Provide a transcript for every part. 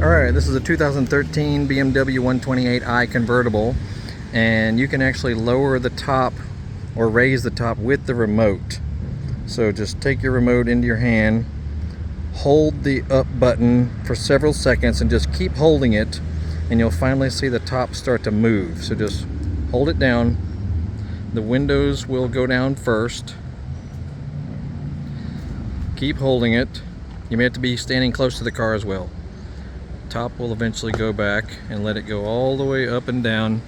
Alright, this is a 2013 BMW 128i convertible, and you can actually lower the top or raise the top with the remote. So just take your remote into your hand, hold the up button for several seconds and just keep holding it, and you'll finally see the top start to move. So just hold it down. The windows will go down first. Keep holding it. You may have to be standing close to the car as well. Top will eventually go back, and let it go all the way up and down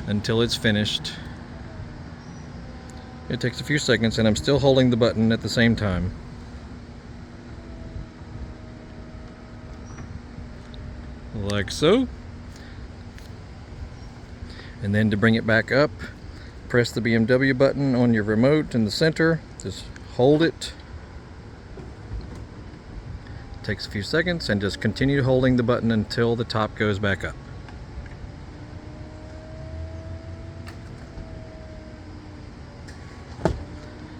until it's finished. It takes a few seconds, and I'm still holding the button at the same time. Like so. And then to bring it back up, press the BMW button on your remote in the center. Just hold it. Takes a few seconds, and just continue holding the button until the top goes back up.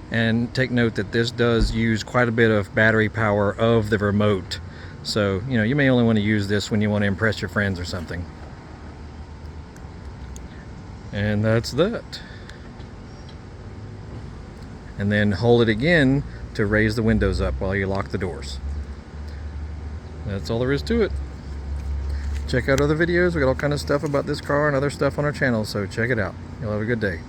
And take note that this does use quite a bit of battery power of the remote. So, you may only want to use this when you want to impress your friends or something. And that's that. And then hold it again to raise the windows up while you lock the doors. That's all there is to it. Check out other videos. We got all kind of stuff about this car and other stuff on our channel, so check it out. You'll have a good day.